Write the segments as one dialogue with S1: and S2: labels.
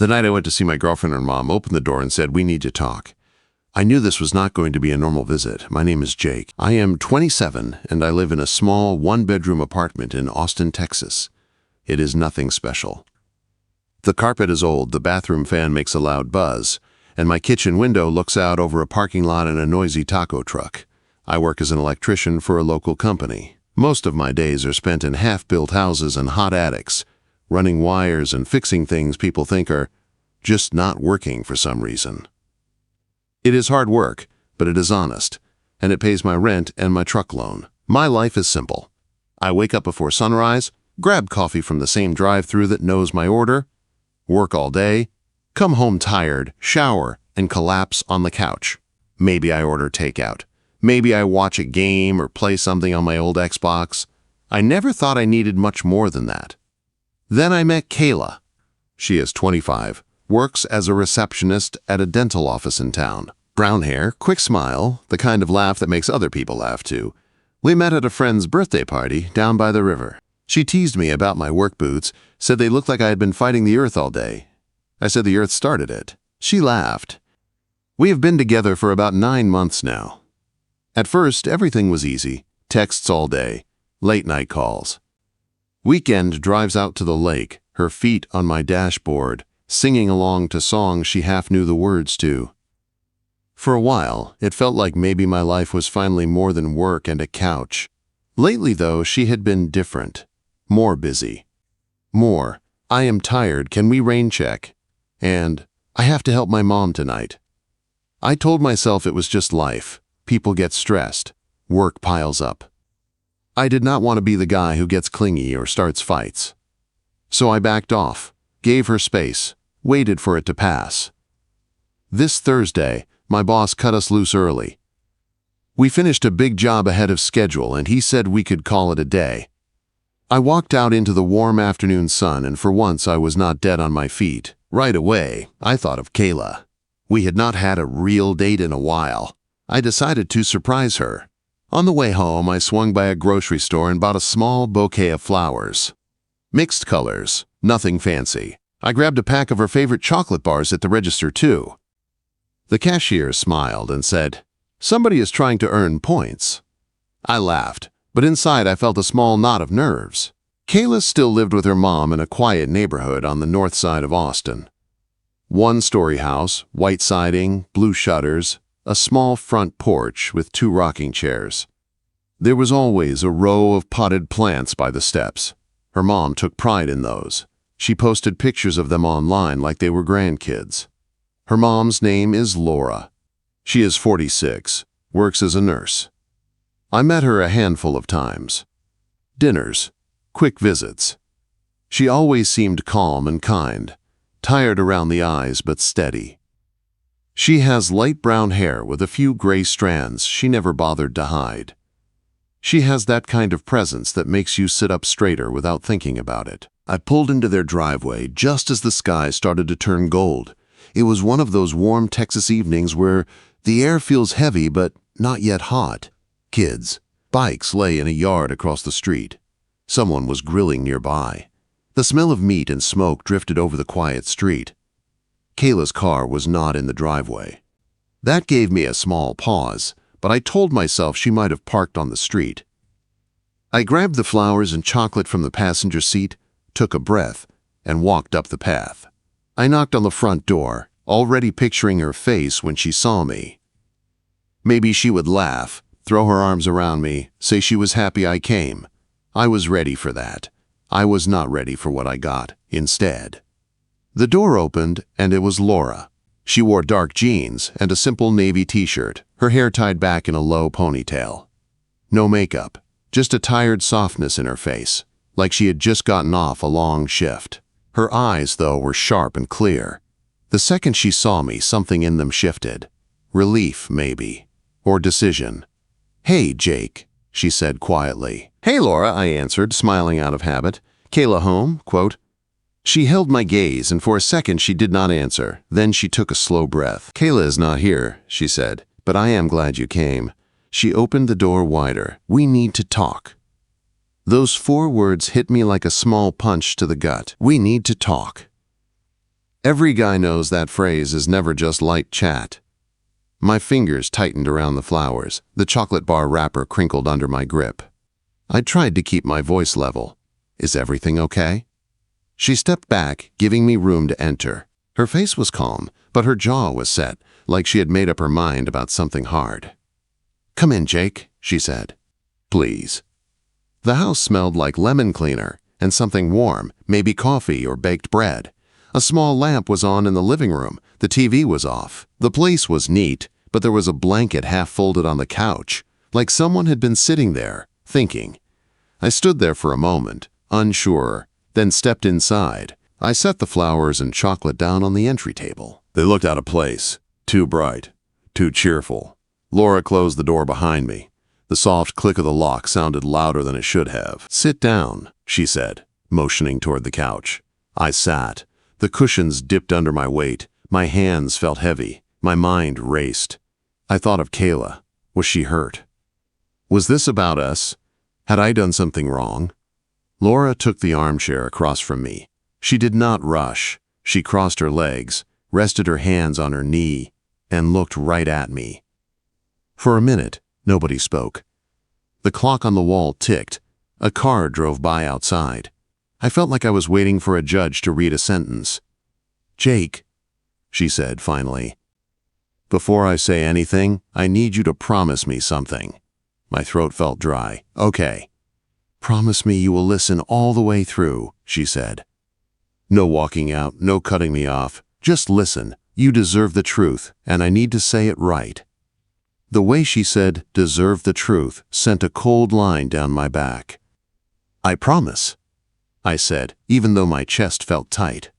S1: The night I went to see my girlfriend and her mom opened the door and said, "We need to talk." I knew this was not going to be a normal visit. My name is Jake. I am 27 and I live in a small one-bedroom apartment in Austin, Texas. It is nothing special. The carpet is old, the bathroom fan makes a loud buzz, and my kitchen window looks out over a parking lot and a noisy taco truck. I work as an electrician for a local company. Most of my days are spent in half-built houses and hot attics, running wires and fixing things people think are just not working for some reason. It is hard work, but it is honest, and it pays my rent and my truck loan. My life is simple. I wake up before sunrise, grab coffee from the same drive-thru that knows my order, work all day, come home tired, shower, and collapse on the couch. Maybe I order takeout. Maybe I watch a game or play something on my old Xbox. I never thought I needed much more than that. Then I met Kayla. She is 25, works as a receptionist at a dental office in town. Brown hair, quick smile, the kind of laugh that makes other people laugh too. We met at a friend's birthday party down by the river. She teased me about my work boots, said they looked like I had been fighting the earth all day. I said the earth started it. She laughed. We have been together for about 9 months now. At first, everything was easy. Texts all day, late-night calls. Weekend drives out to the lake, her feet on my dashboard, singing along to songs she half knew the words to. For a while, it felt like maybe my life was finally more than work and a couch. Lately, though, she had been different. More busy. More, "I am tired, can we rain check?" And, "I have to help my mom tonight." I told myself it was just life. People get stressed. Work piles up. I did not want to be the guy who gets clingy or starts fights. So I backed off, gave her space, waited for it to pass. This Thursday, my boss cut us loose early. We finished a big job ahead of schedule and he said we could call it a day. I walked out into the warm afternoon sun and for once I was not dead on my feet. Right away, I thought of Kayla. We had not had a real date in a while. I decided to surprise her. On the way home, I swung by a grocery store and bought a small bouquet of flowers. Mixed colors, nothing fancy. I grabbed a pack of her favorite chocolate bars at the register too. The cashier smiled and said, "Somebody is trying to earn points." I laughed, but inside I felt a small knot of nerves. Kayla still lived with her mom in a quiet neighborhood on the north side of Austin. One-story house, white siding, blue shutters, a small front porch with 2 rocking chairs. There was always a row of potted plants by the steps. Her mom took pride in those. She posted pictures of them online like they were grandkids. Her mom's name is Laura. She is 46, works as a nurse. I met her a handful of times. Dinners, quick visits. She always seemed calm and kind, tired around the eyes but steady. She has light brown hair with a few gray strands she never bothered to hide. She has that kind of presence that makes you sit up straighter without thinking about it. I pulled into their driveway just as the sky started to turn gold. It was one of those warm Texas evenings where the air feels heavy but not yet hot. Kids, bikes lay in a yard across the street. Someone was grilling nearby. The smell of meat and smoke drifted over the quiet street. Kayla's car was not in the driveway. That gave me a small pause, but I told myself she might have parked on the street. I grabbed the flowers and chocolate from the passenger seat, took a breath, and walked up the path. I knocked on the front door, already picturing her face when she saw me. Maybe she would laugh, throw her arms around me, say she was happy I came. I was ready for that. I was not ready for what I got instead. The door opened, and it was Laura. She wore dark jeans and a simple navy t-shirt, her hair tied back in a low ponytail. No makeup, just a tired softness in her face, like she had just gotten off a long shift. Her eyes, though, were sharp and clear. The second she saw me, something in them shifted. Relief, maybe. Or decision. "Hey, Jake," she said quietly. "Hey, Laura," I answered, smiling out of habit. "Kayla home?" quote. She held my gaze, and for a second she did not answer. Then she took a slow breath. "Kayla is not here," she said, "but I am glad you came." She opened the door wider. "We need to talk." Those 4 words hit me like a small punch to the gut. We need to talk. Every guy knows that phrase is never just light chat. My fingers tightened around the flowers. The chocolate bar wrapper crinkled under my grip. I tried to keep my voice level. Is everything okay? She stepped back, giving me room to enter. Her face was calm, but her jaw was set, like she had made up her mind about something hard. "Come in, Jake," she said. "Please." The house smelled like lemon cleaner and something warm, maybe coffee or baked bread. A small lamp was on in the living room. The TV was off. The place was neat, but there was a blanket half folded on the couch, like someone had been sitting there, thinking. I stood there for a moment, unsure, then stepped inside. I set the flowers and chocolate down on the entry table. They looked out of place, too bright, too cheerful. Laura closed the door behind me. The soft click of the lock sounded louder than it should have. "Sit down," she said, motioning toward the couch. I sat. The cushions dipped under my weight. My hands felt heavy. My mind raced. I thought of Kayla. Was she hurt? Was this about us? Had I done something wrong? Laura took the armchair across from me. She did not rush. She crossed her legs, rested her hands on her knee, and looked right at me. For a minute, nobody spoke. The clock on the wall ticked. A car drove by outside. I felt like I was waiting for a judge to read a sentence. "Jake," she said finally. "Before I say anything, I need you to promise me something." My throat felt dry. "Okay." "Promise me you will listen all the way through," she said. "No walking out, no cutting me off. Just listen. You deserve the truth, and I need to say it right." The way she said, "deserve the truth," sent a cold line down my back. "I promise," I said, even though my chest felt tight.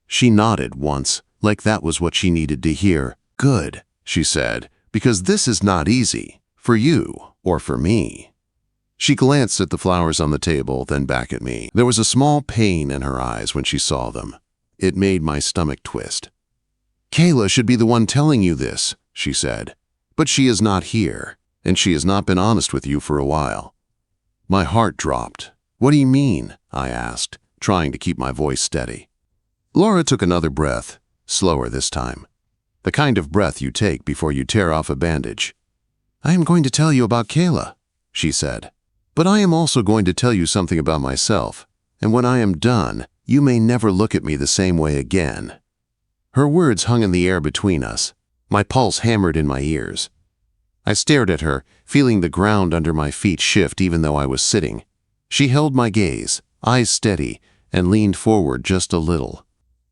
S1: She nodded once, like that was what she needed to hear. "Good," she said, "because this is not easy, for you or for me." She glanced at the flowers on the table, then back at me. There was a small pain in her eyes when she saw them. It made my stomach twist. "Kayla should be the one telling you this," she said. "But she is not here, and she has not been honest with you for a while." My heart dropped. "What do you mean?" I asked, trying to keep my voice steady. Laura took another breath, slower this time. The kind of breath you take before you tear off a bandage. "I am going to tell you about Kayla," she said. "But I am also going to tell you something about myself, and when I am done, you may never look at me the same way again." Her words hung in the air between us. My pulse hammered in my ears. I stared at her, feeling the ground under my feet shift even though I was sitting. She held my gaze, eyes steady, and leaned forward just a little.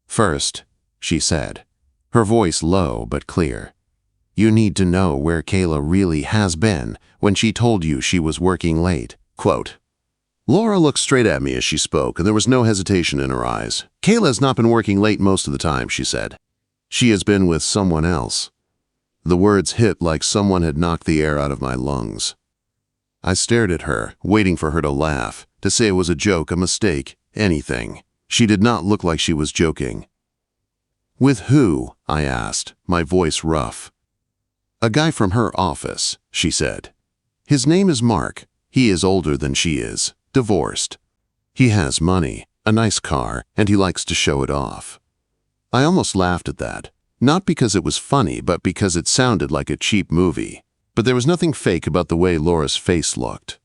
S1: "First," she said, her voice low but clear, "you need to know where Kayla really has been when she told you she was working late." Quote. Laura looked straight at me as she spoke, and there was no hesitation in her eyes. "Kayla has not been working late most of the time," she said. "She has been with someone else." The words hit like someone had knocked the air out of my lungs. I stared at her, waiting for her to laugh, to say it was a joke, a mistake, anything. She did not look like she was joking. "With who?" I asked, my voice rough. "A guy from her office," she said. "His name is Mark. He is older than she is, divorced. He has money, a nice car, and he likes to show it off." I almost laughed at that, not because it was funny, but because it sounded like a cheap movie. But there was nothing fake about the way Laura's face looked.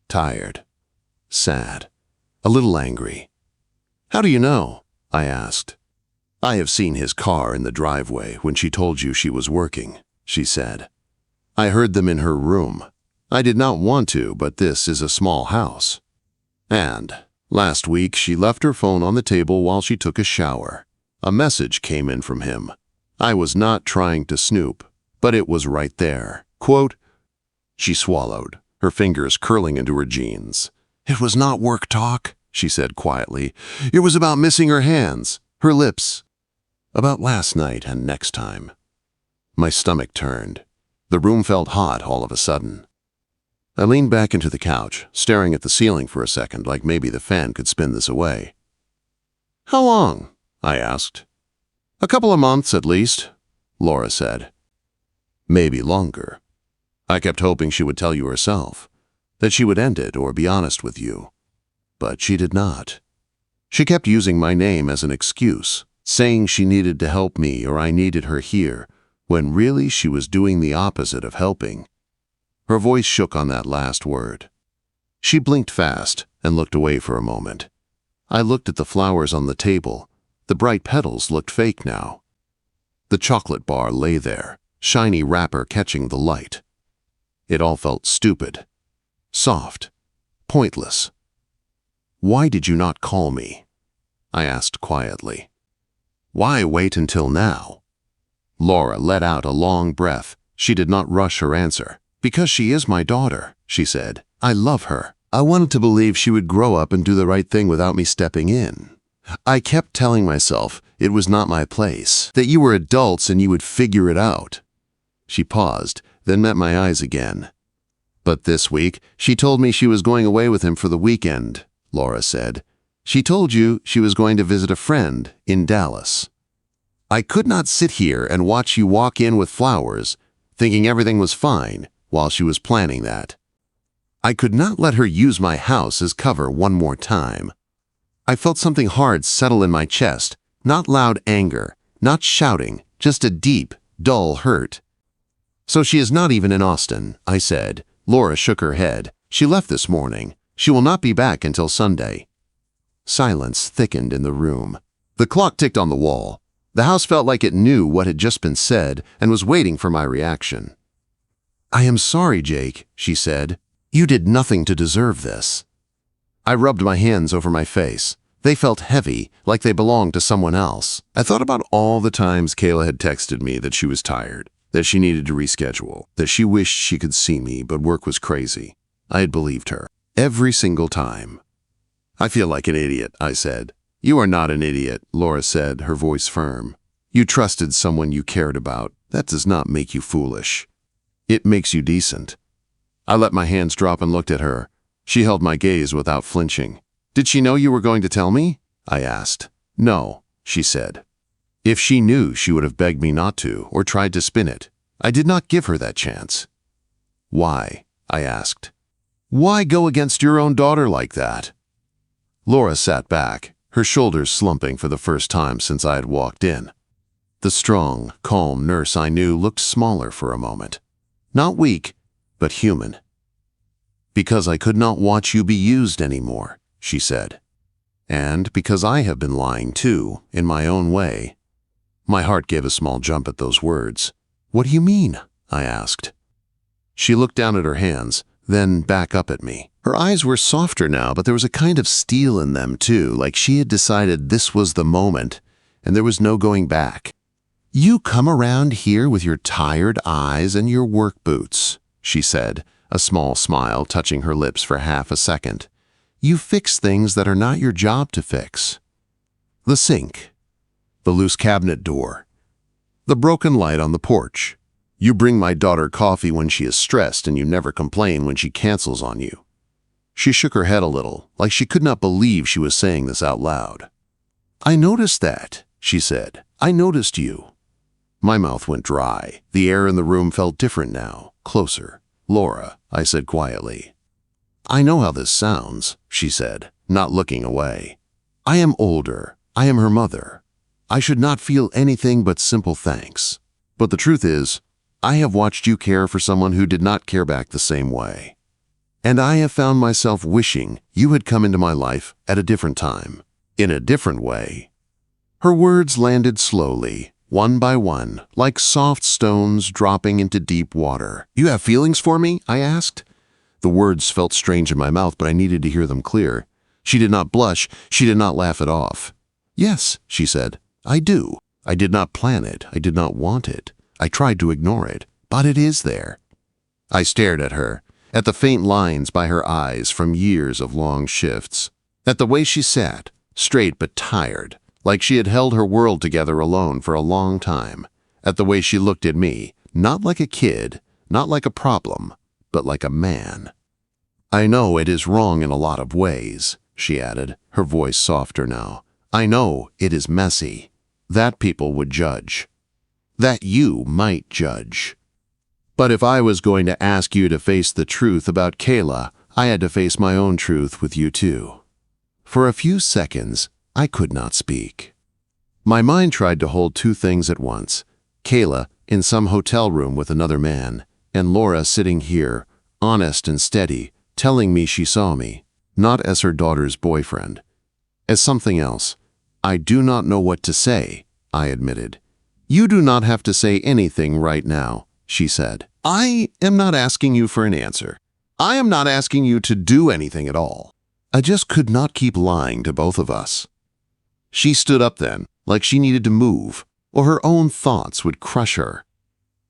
S1: Tired. Sad. A little angry. "How do you know?" I asked. "I have seen his car in the driveway when she told you she was working," she said. "I heard them in her room. I did not want to, but this is a small house. And last week she left her phone on the table while she took a shower. A message came in from him. I was not trying to snoop, but it was right there. Quote." She swallowed, her fingers curling into her jeans. "It was not work talk," she said quietly. "It was about missing her hands, her lips. About last night and next time." My stomach turned. The room felt hot all of a sudden. I leaned back into the couch, staring at the ceiling for a second, like maybe the fan could spin this away. "How long?" I asked. "A couple of months at least," Laura said. "Maybe longer." I kept hoping she would tell you herself, that she would end it or be honest with you. But she did not. She kept using my name as an excuse. saying she needed to help me or I needed her here, when really she was doing the opposite of helping. Her voice shook on that last word. She blinked fast and looked away for a moment. I looked at the flowers on the table. The bright petals looked fake now. The chocolate bar lay there, shiny wrapper catching the light. It all felt stupid, soft, pointless. "Why did you not call me?" I asked quietly. "Why wait until now?" Laura let out a long breath. She did not rush her answer. "Because she is my daughter," she said. "I love her. I wanted to believe she would grow up and do the right thing without me stepping in. I kept telling myself it was not my place, that you were adults and you would figure it out." She paused, then met my eyes again. "But this week, she told me she was going away with him for the weekend," Laura said. "She told you she was going to visit a friend in Dallas. I could not sit here and watch you walk in with flowers, thinking everything was fine, while she was planning that. I could not let her use my house as cover one more time." I felt something hard settle in my chest, not loud anger, not shouting, just a deep, dull hurt. "So she is not even in Austin," I said. Laura shook her head. "She left this morning. She will not be back until Sunday." Silence thickened in the room. The clock ticked on the wall. The house felt like it knew what had just been said and was waiting for my reaction. "I am sorry, Jake," she said. "You did nothing to deserve this." I rubbed my hands over my face. They felt heavy, like they belonged to someone else. I thought about all the times Kayla had texted me that she was tired, that she needed to reschedule, that she wished she could see me, but work was crazy. I had believed her. Every single time. "I feel like an idiot," I said. "You are not an idiot," Laura said, her voice firm. "You trusted someone you cared about. That does not make you foolish. It makes you decent." I let my hands drop and looked at her. She held my gaze without flinching. "Did she know you were going to tell me?" I asked. "No," she said. If she knew, she would have begged me not to or tried to spin it. I did not give her that chance. "Why?" I asked. "Why go against your own daughter like that?" Laura sat back, her shoulders slumping for the first time since I had walked in. The strong, calm nurse I knew looked smaller for a moment. Not weak, but human. "Because I could not watch you be used anymore," she said. "And because I have been lying too, in my own way." My heart gave a small jump at those words. "What do you mean?" I asked. She looked down at her hands, then back up at me. Her eyes were softer now, but there was a kind of steel in them too, like she had decided this was the moment, and there was no going back. "You come around here with your tired eyes and your work boots," she said, a small smile touching her lips for half a second. "You fix things that are not your job to fix. The sink, the loose cabinet door, the broken light on the porch. You bring my daughter coffee when she is stressed and you never complain when she cancels on you." She shook her head a little, like she could not believe she was saying this out loud. "I noticed that," she said. "I noticed you." My mouth went dry. The air in the room felt different now, closer. "Laura," I said quietly. "I know how this sounds," she said, not looking away. "I am older. I am her mother. I should not feel anything but simple thanks. But the truth is, I have watched you care for someone who did not care back the same way. And I have found myself wishing you had come into my life at a different time, in a different way." Her words landed slowly, one by one, like soft stones dropping into deep water. "You have feelings for me?" I asked. The words felt strange in my mouth, but I needed to hear them clear. She did not blush. She did not laugh it off. "Yes," she said, "I do. I did not plan it. I did not want it. I tried to ignore it, but it is there." I stared at her, at the faint lines by her eyes from years of long shifts, at the way she sat, straight but tired, like she had held her world together alone for a long time, at the way she looked at me, not like a kid, not like a problem, but like a man. "I know it is wrong in a lot of ways," she added, her voice softer now. "I know it is messy. That people would judge. That you might judge. But if I was going to ask you to face the truth about Kayla, I had to face my own truth with you too." For a few seconds, I could not speak. My mind tried to hold two things at once. Kayla in some hotel room with another man, and Laura sitting here, honest and steady, telling me she saw me, not as her daughter's boyfriend, as something else. I do not know what to say, I admitted. You do not have to say anything right now, she said. I am not asking you for an answer. I am not asking you to do anything at all. I just could not keep lying to both of us. She stood up then, like she needed to move, or her own thoughts would crush her.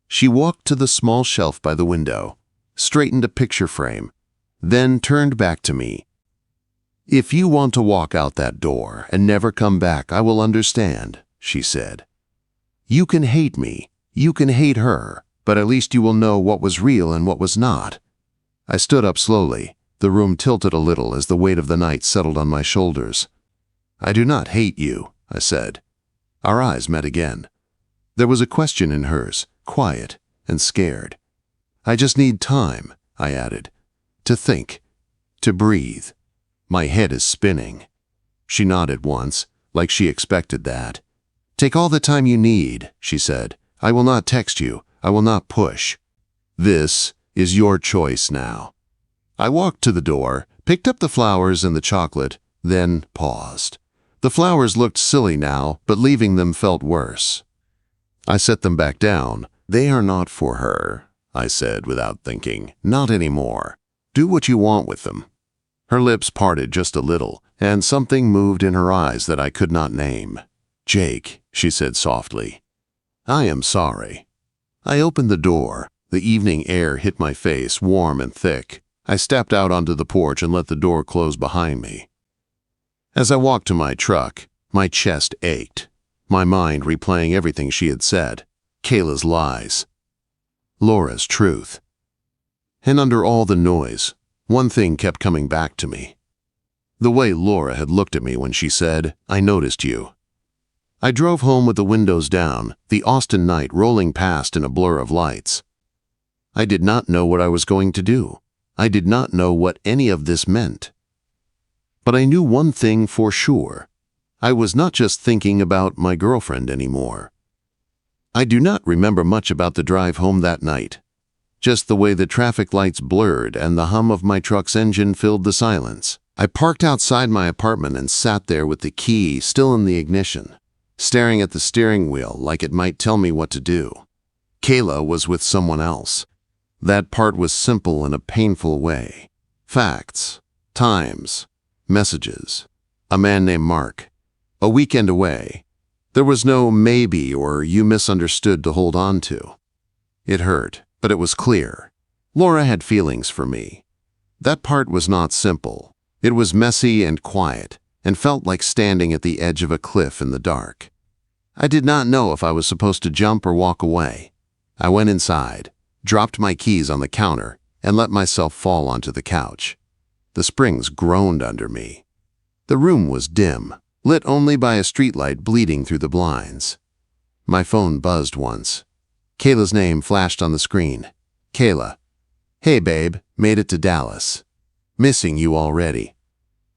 S1: She walked to the small shelf by the window, straightened a picture frame, then turned back to me. If you want to walk out that door and never come back, I will understand, she said. You can hate me, you can hate her, but at least you will know what was real and what was not. I stood up slowly. The room tilted a little as the weight of the night settled on my shoulders. I do not hate you, I said. Our eyes met again. There was a question in hers, quiet and scared. I just need time, I added, to think, to breathe. My head is spinning. She nodded once, like she expected that. Take all the time you need, she said. I will not text you. I will not push. This is your choice now. I walked to the door, picked up the flowers and the chocolate, then paused. The flowers looked silly now, but leaving them felt worse. I set them back down. They are not for her, I said without thinking. Not anymore. Do what you want with them. Her lips parted just a little, and something moved in her eyes that I could not name. Jake, she said softly. I am sorry. I opened the door. The evening air hit my face, warm and thick. I stepped out onto the porch and let the door close behind me. As I walked to my truck, my chest ached, my mind replaying everything she had said, Kayla's lies, Laura's truth. And under all the noise, one thing kept coming back to me. The way Laura had looked at me when she said, I noticed you. I drove home with the windows down, the Austin night rolling past in a blur of lights. I did not know what I was going to do. I did not know what any of this meant. But I knew one thing for sure. I was not just thinking about my girlfriend anymore. I do not remember much about the drive home that night. Just the way the traffic lights blurred and the hum of my truck's engine filled the silence. I parked outside my apartment and sat there with the key still in the ignition, staring at the steering wheel like it might tell me what to do. Kayla was with someone else. That part was simple in a painful way. Facts, times, messages. A man named Mark. A weekend away. There was no maybe or you misunderstood to hold on to. It hurt, but it was clear. Laura had feelings for me. That part was not simple. It was messy and quiet, and felt like standing at the edge of a cliff in the dark. I did not know if I was supposed to jump or walk away. I went inside, dropped my keys on the counter, and let myself fall onto the couch. The springs groaned under me. The room was dim, lit only by a streetlight bleeding through the blinds. My phone buzzed once. Kayla's name flashed on the screen. Kayla. Hey babe, made it to Dallas. Missing you already.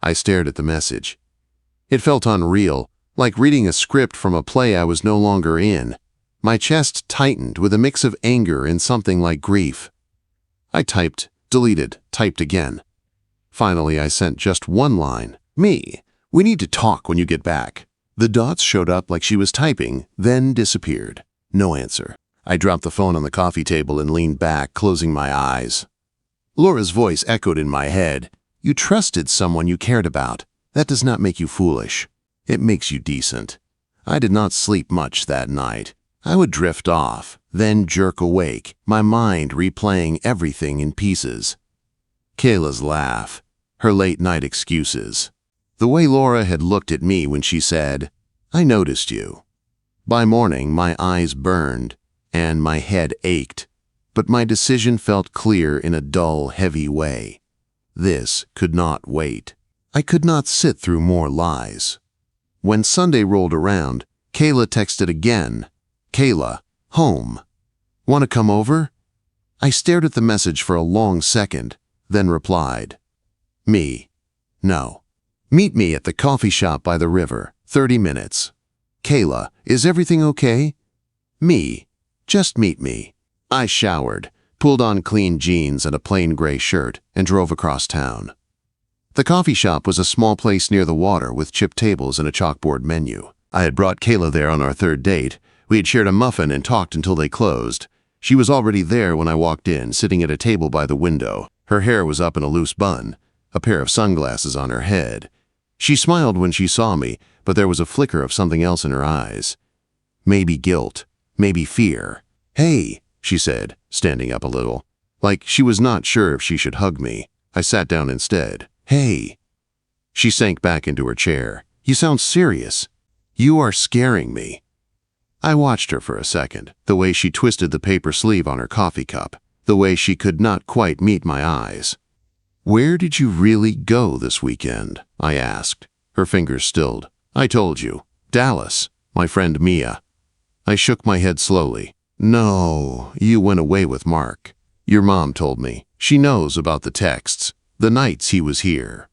S1: I stared at the message. It felt unreal, like reading a script from a play I was no longer in. My chest tightened with a mix of anger and something like grief. I typed, deleted, typed again. Finally, I sent just one line. Me, we need to talk when you get back. The dots showed up like she was typing, then disappeared. No answer. I dropped the phone on the coffee table and leaned back, closing my eyes. Laura's voice echoed in my head. You trusted someone you cared about. That does not make you foolish. It makes you decent. I did not sleep much that night. I would drift off, then jerk awake, my mind replaying everything in pieces. Kayla's laugh, her late-night excuses. The way Laura had looked at me when she said, I noticed you. By morning, my eyes burned, and my head ached, but my decision felt clear in a dull, heavy way. This could not wait. I could not sit through more lies. When Sunday rolled around, Kayla texted again. Kayla, home. Want to come over? I stared at the message for a long second, then replied. Me. No. Meet me at the coffee shop by the river, 30 minutes. "Kayla, is everything okay?" "Me. Just meet me." I showered, pulled on clean jeans and a plain gray shirt, and drove across town. The coffee shop was a small place near the water with chipped tables and a chalkboard menu. I had brought Kayla there on our third date. We had shared a muffin and talked until they closed. She was already there when I walked in, sitting at a table by the window. Her hair was up in a loose bun, a pair of sunglasses on her head. She smiled when she saw me, but there was a flicker of something else in her eyes. Maybe guilt, maybe fear. "Hey," she said, standing up a little, like she was not sure if she should hug me. I sat down instead. "Hey." She sank back into her chair. "You sound serious. You are scaring me." I watched her for a second, the way she twisted the paper sleeve on her coffee cup, the way she could not quite meet my eyes. "Where did you really go this weekend?" I asked. Her fingers stilled. "I told you. Dallas. My friend Mia." I shook my head slowly. "No, you went away with Mark. Your mom told me. She knows about the texts, the nights he was here."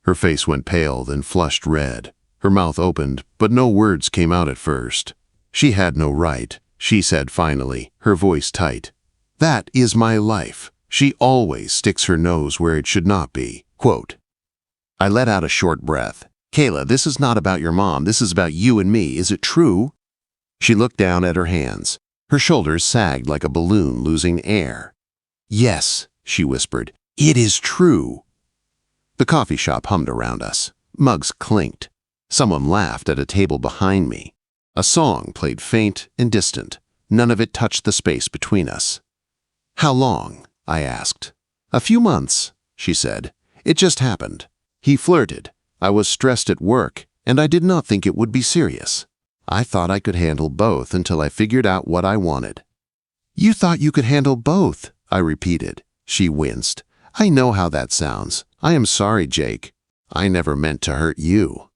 S1: Her face went pale, then flushed red. Her mouth opened, but no words came out at first. "She had no right," she said finally, her voice tight. "That is my life. She always sticks her nose where it should not be." Quote. I let out a short breath. "Kayla, this is not about your mom. This is about you and me. Is it true?" She looked down at her hands. Her shoulders sagged like a balloon losing air. "Yes," she whispered. "It is true." The coffee shop hummed around us. Mugs clinked. Someone laughed at a table behind me. A song played faint and distant. None of it touched the space between us. "How long?" I asked. "A few months," she said. "It just happened." He flirted. I was stressed at work, and I did not think it would be serious. I thought I could handle both until I figured out what I wanted. "You thought you could handle both," I repeated. She winced. "I know how that sounds. I am sorry, Jake. I never meant to hurt you."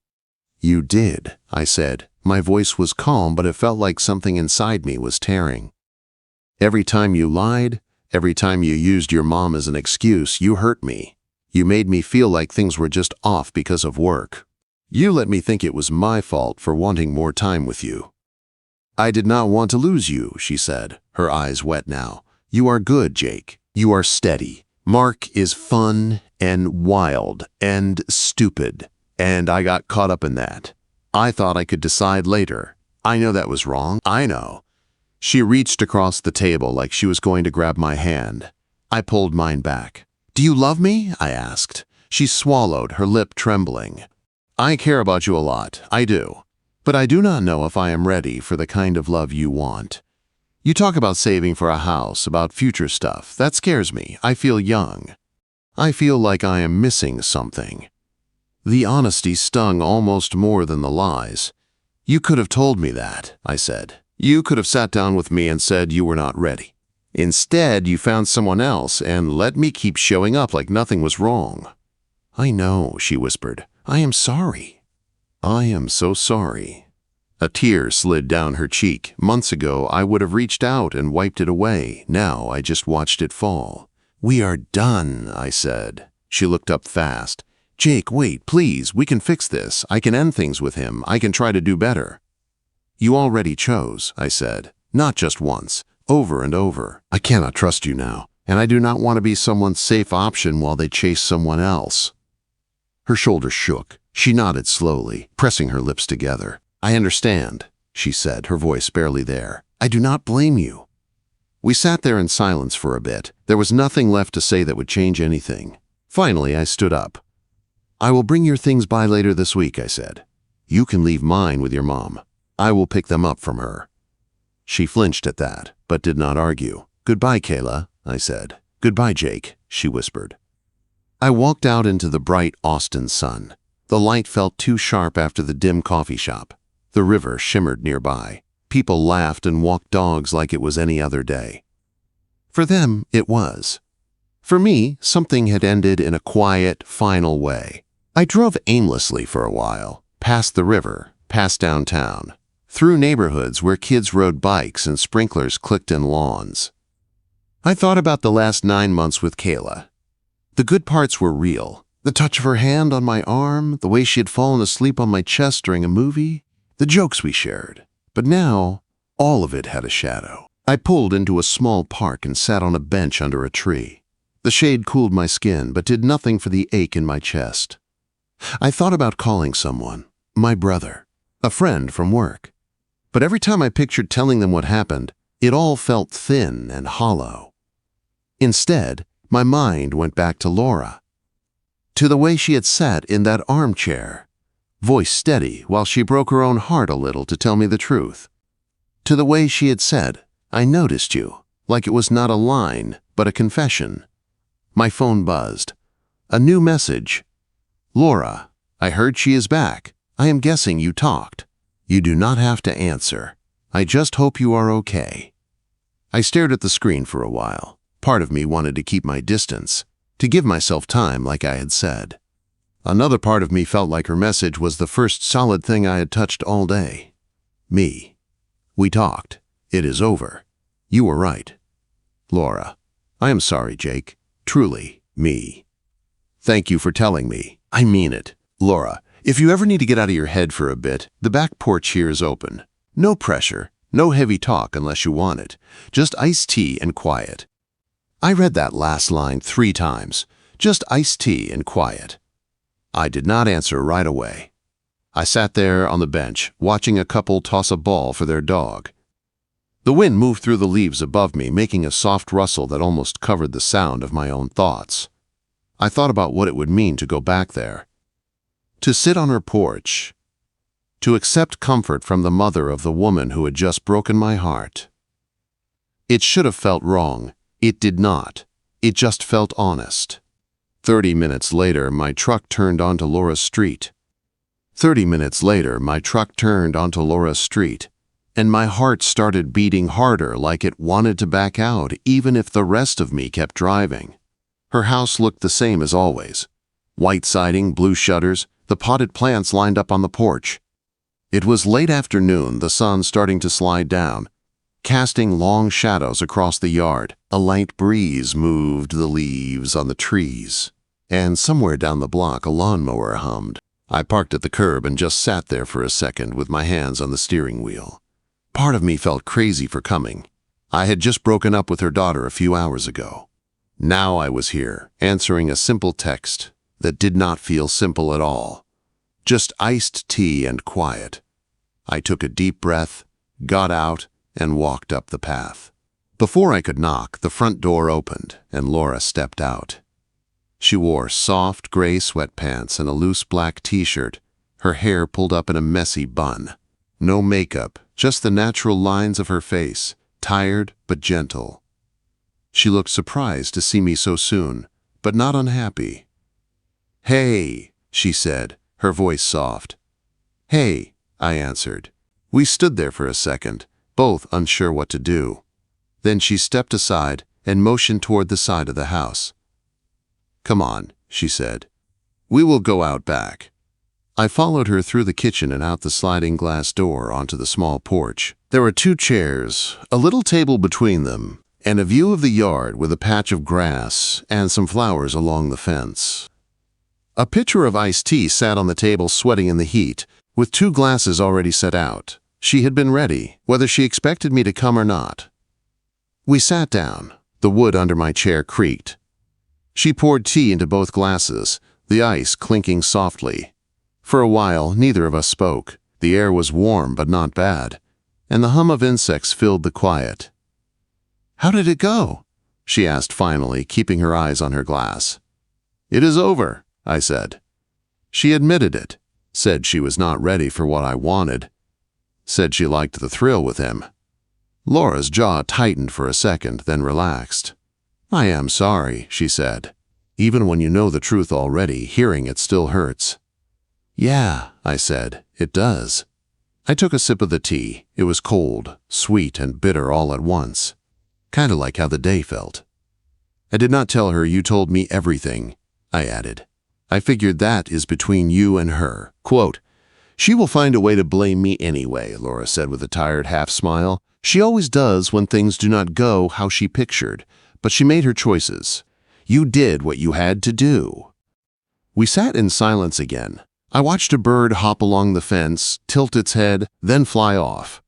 S1: "You did," I said. My voice was calm, but it felt like something inside me was tearing. "Every time you lied, every time you used your mom as an excuse, you hurt me. You made me feel like things were just off because of work. You let me think it was my fault for wanting more time with you." "I did not want to lose you," she said, her eyes wet now. "You are good, Jake. You are steady. Mark is fun and wild and stupid, and I got caught up in that. I thought I could decide later. I know that was wrong. I know." She reached across the table like she was going to grab my hand. I pulled mine back. "Do you love me?" I asked. She swallowed, her lip trembling. "I care about you a lot. I do. But I do not know if I am ready for the kind of love you want. You talk about saving for a house, about future stuff. That scares me. I feel young. I feel like I am missing something." The honesty stung almost more than the lies. "You could have told me that," I said. "You could have sat down with me and said you were not ready. Instead, you found someone else and let me keep showing up like nothing was wrong." "I know," she whispered. "I am sorry." "I am so sorry." A tear slid down her cheek. Months ago, I would have reached out and wiped it away. Now, I just watched it fall. "We are done," I said. She looked up fast. "Jake, wait, please. We can fix this. I can end things with him. I can try to do better." "You already chose," I said. "Not just once. Over and over. I cannot trust you now, and I do not want to be someone's safe option while they chase someone else." Her shoulders shook. She nodded slowly, pressing her lips together. "I understand," she said, her voice barely there. "I do not blame you." We sat there in silence for a bit. There was nothing left to say that would change anything. Finally, I stood up. "I will bring your things by later this week," I said. "You can leave mine with your mom. I will pick them up from her." She flinched at that, but did not argue. "Goodbye, Kayla," I said. "Goodbye, Jake," she whispered. I walked out into the bright Austin sun. The light felt too sharp after the dim coffee shop. The river shimmered nearby. People laughed and walked dogs like it was any other day. For them, it was. For me, something had ended in a quiet, final way. I drove aimlessly for a while, past the river, past downtown, through neighborhoods where kids rode bikes and sprinklers clicked in lawns. I thought about the last 9 months with Kayla. The good parts were real. The touch of her hand on my arm, the way she had fallen asleep on my chest during a movie, the jokes we shared. But now, all of it had a shadow. I pulled into a small park and sat on a bench under a tree. The shade cooled my skin, but did nothing for the ache in my chest. I thought about calling someone, my brother, a friend from work. But every time I pictured telling them what happened, it all felt thin and hollow. Instead, my mind went back to Laura, to the way she had sat in that armchair, voice steady while she broke her own heart a little to tell me the truth. To the way she had said, "I noticed you," like it was not a line, but a confession. My phone buzzed. A new message. "Laura, I heard she is back. I am guessing you talked. You do not have to answer. I just hope you are okay." I stared at the screen for a while. Part of me wanted to keep my distance, to give myself time like I had said. Another part of me felt like her message was the first solid thing I had touched all day. Me. "We talked. It is over. You were right. Laura, I am sorry, Jake. Truly, me. Thank you for telling me. I mean it. Laura, if you ever need to get out of your head for a bit, the back porch here is open. No pressure, no heavy talk unless you want it. Just iced tea and quiet." I read that last line 3 times. Just iced tea and quiet. I did not answer right away. I sat there on the bench, watching a couple toss a ball for their dog. The wind moved through the leaves above me, making a soft rustle that almost covered the sound of my own thoughts. I thought about what it would mean to go back there. To sit on her porch. To accept comfort from the mother of the woman who had just broken my heart. It should have felt wrong. It did not. It just felt honest. 30 minutes later, my truck turned onto Laura's street. 30 minutes later, my truck turned onto Laura's street, and my heart started beating harder like it wanted to back out even if the rest of me kept driving. Her house looked the same as always. White siding, blue shutters, the potted plants lined up on the porch. It was late afternoon, the sun starting to slide down, casting long shadows across the yard. A light breeze moved the leaves on the trees, and somewhere down the block a lawnmower hummed. I parked at the curb and just sat there for a second with my hands on the steering wheel. Part of me felt crazy for coming. I had just broken up with her daughter a few hours ago. Now I was here, answering a simple text that did not feel simple at all. Just iced tea and quiet. I took a deep breath, got out, and walked up the path. Before I could knock, the front door opened, and Laura stepped out. She wore soft gray sweatpants and a loose black t-shirt, her hair pulled up in a messy bun. No makeup, just the natural lines of her face, tired but gentle. She looked surprised to see me so soon, but not unhappy. "Hey," she said, her voice soft. "Hey," I answered. We stood there for a second, both unsure what to do. Then she stepped aside and motioned toward the side of the house. "Come on," she said. "We will go out back." I followed her through the kitchen and out the sliding glass door onto the small porch. There were 2 chairs, a little table between them, and a view of the yard with a patch of grass and some flowers along the fence. A pitcher of iced tea sat on the table sweating in the heat, with 2 glasses already set out. She had been ready, whether she expected me to come or not. We sat down. The wood under my chair creaked. She poured tea into both glasses, the ice clinking softly. For a while, neither of us spoke. The air was warm but not bad, and the hum of insects filled the quiet. "How did it go?" she asked finally, keeping her eyes on her glass. "It is over," I said. She admitted it, said she was not ready for what I wanted, said she liked the thrill with him. Laura's jaw tightened for a second, then relaxed. "I am sorry," she said. "Even when you know the truth already, hearing it still hurts." "Yeah," I said, "it does." I took a sip of the tea. It was cold, sweet, and bitter all at once. Kind of like how the day felt. "I did not tell her you told me everything," I added. "I figured that is between you and her." Quote, "She will find a way to blame me anyway," Laura said with a tired half-smile. "She always does when things do not go how she pictured, but she made her choices. You did what you had to do." We sat in silence again. I watched a bird hop along the fence, tilt its head, then fly off.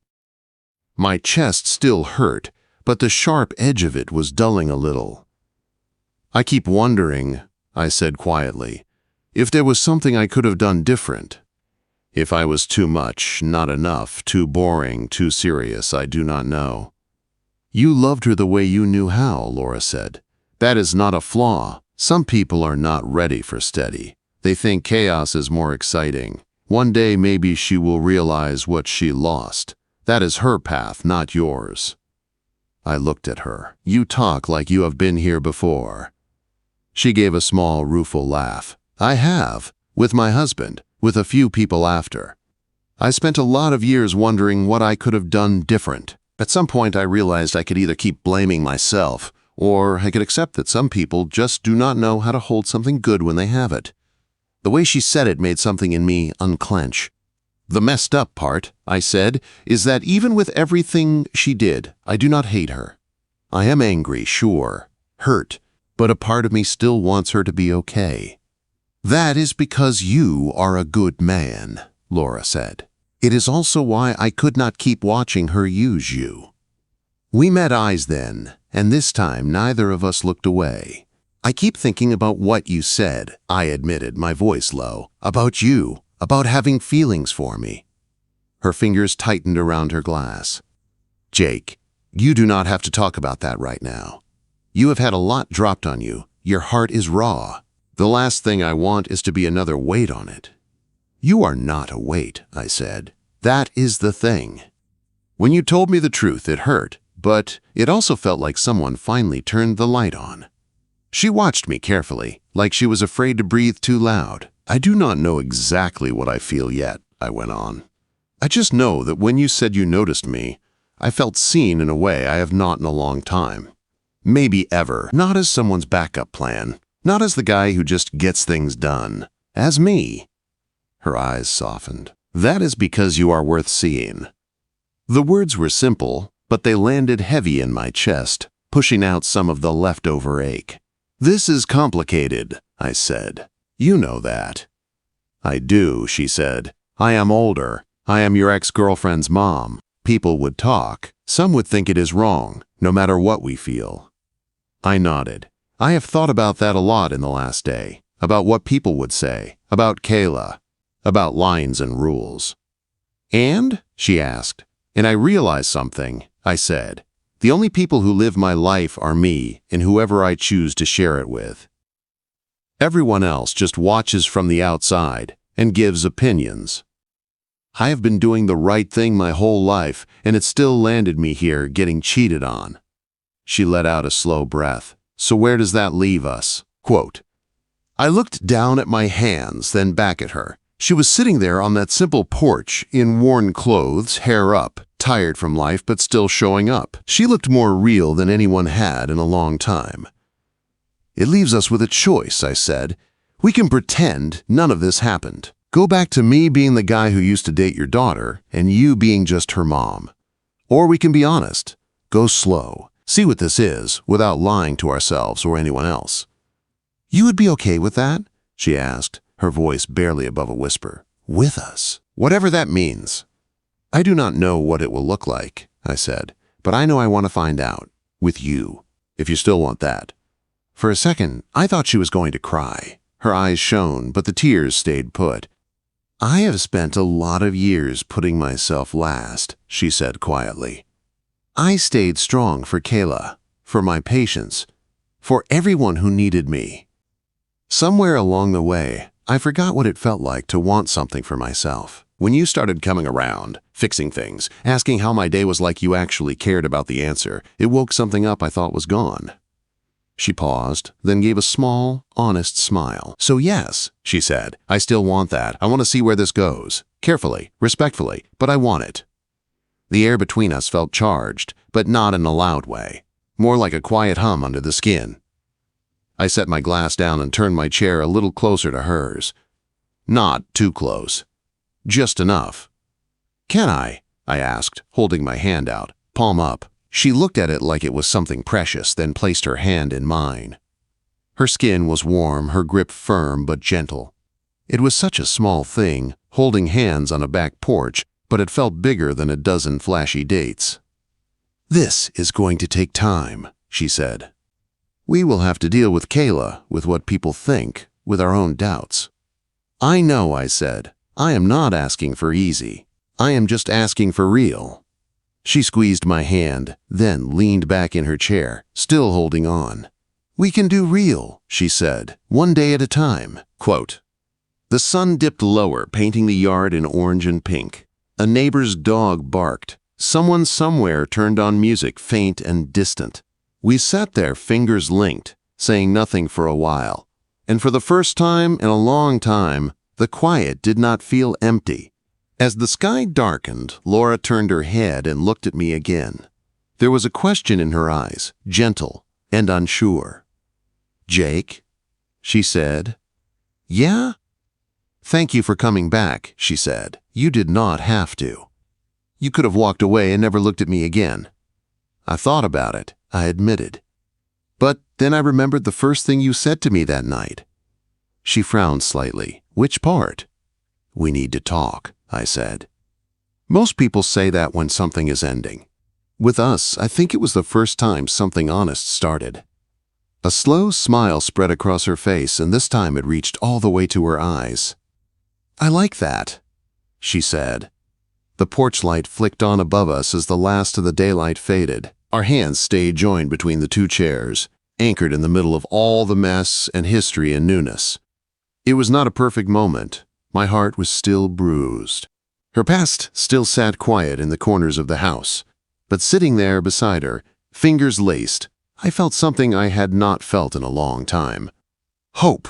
S1: My chest still hurt, but the sharp edge of it was dulling a little. "I keep wondering," I said quietly, "if there was something I could have done different. If I was too much, not enough, too boring, too serious, I do not know." "You loved her the way you knew how," Laura said. "That is not a flaw. Some people are not ready for steady. They think chaos is more exciting. One day maybe she will realize what she lost. That is her path, not yours." I looked at her. "You talk like you have been here before." She gave a small, rueful laugh. "I have, with my husband, with a few people after. I spent a lot of years wondering what I could have done different. At some point I realized I could either keep blaming myself, or I could accept that some people just do not know how to hold something good when they have it." The way she said it made something in me unclench. "The messed up part," I said, "is that even with everything she did, I do not hate her. I am angry, sure, hurt, but a part of me still wants her to be okay." "That is because you are a good man," Laura said. "It is also why I could not keep watching her use you." We met eyes then, and this time neither of us looked away. "I keep thinking about what you said," I admitted, my voice low. "About you, about having feelings for me." Her fingers tightened around her glass. "Jake, you do not have to talk about that right now. You have had a lot dropped on you. Your heart is raw. The last thing I want is to be another weight on it." "You are not a weight," I said. "That is the thing. When you told me the truth, it hurt, but it also felt like someone finally turned the light on." She watched me carefully, like she was afraid to breathe too loud. "I do not know exactly what I feel yet," I went on. "I just know that when you said you noticed me, I felt seen in a way I have not in a long time. Maybe ever. Not as someone's backup plan. Not as the guy who just gets things done. As me." Her eyes softened. "That is because you are worth seeing." The words were simple, but they landed heavy in my chest, pushing out some of the leftover ache. "This is complicated," I said. "You know that." "I do," she said. "I am older. I am your ex-girlfriend's mom. People would talk. Some would think it is wrong, no matter what we feel." I nodded. "I have thought about that a lot in the last day, about what people would say, about Kayla, about lines and rules." "And?" she asked. "And I realized something," I said. "The only people who live my life are me and whoever I choose to share it with. Everyone else just watches from the outside and gives opinions. I have been doing the right thing my whole life, and it still landed me here getting cheated on." She let out a slow breath. "So where does that leave us?" Quote. I looked down at my hands, then back at her. She was sitting there on that simple porch, in worn clothes, hair up, tired from life but still showing up. She looked more real than anyone had in a long time. "It leaves us with a choice," I said. "We can pretend none of this happened. Go back to me being the guy who used to date your daughter and you being just her mom. Or we can be honest. Go slow. See what this is without lying to ourselves or anyone else." "You would be okay with that?" she asked, her voice barely above a whisper. "With us? Whatever that means." "I do not know what it will look like," I said, "but I know I want to find out. With you, if you still want that." For a second, I thought she was going to cry. Her eyes shone, but the tears stayed put. "I have spent a lot of years putting myself last," she said quietly. "I stayed strong for Kayla, for my patients, for everyone who needed me. Somewhere along the way, I forgot what it felt like to want something for myself. When you started coming around, fixing things, asking how my day was like you actually cared about the answer, it woke something up I thought was gone." She paused, then gave a small, honest smile. "So yes," she said, "I still want that. I want to see where this goes. Carefully, respectfully, but I want it." The air between us felt charged, but not in a loud way. More like a quiet hum under the skin. I set my glass down and turned my chair a little closer to hers. Not too close. Just enough. "Can I?" I asked, holding my hand out, palm up. She looked at it like it was something precious, then placed her hand in mine. Her skin was warm, her grip firm but gentle. It was such a small thing, holding hands on a back porch, but it felt bigger than a dozen flashy dates. "This is going to take time," she said. "We will have to deal with Kayla, with what people think, with our own doubts." "I know," I said. "I am not asking for easy. I am just asking for real." She squeezed my hand, then leaned back in her chair, still holding on. "We can do real," she said, "one day at a time." Quote, "The sun dipped lower, painting the yard in orange and pink. A neighbor's dog barked. Someone somewhere turned on music, faint and distant. We sat there, fingers linked, saying nothing for a while. And for the first time in a long time, the quiet did not feel empty. As the sky darkened, Laura turned her head and looked at me again. There was a question in her eyes, gentle and unsure. "Jake?" she said. "Yeah?" "Thank you for coming back," she said. "You did not have to. You could have walked away and never looked at me again." "I thought about it," I admitted. "But then I remembered the first thing you said to me that night." She frowned slightly. "Which part?" "We need to talk," I said. Most people say that when something is ending. With us, I think it was the first time something honest started. A slow smile spread across her face, and this time it reached all the way to her eyes. "I like that," she said. The porch light flicked on above us as the last of the daylight faded. Our hands stayed joined between the two chairs, anchored in the middle of all the mess and history and newness. It was not a perfect moment. My heart was still bruised. Her past still sat quiet in the corners of the house, but sitting there beside her, fingers laced, I felt something I had not felt in a long time. Hope.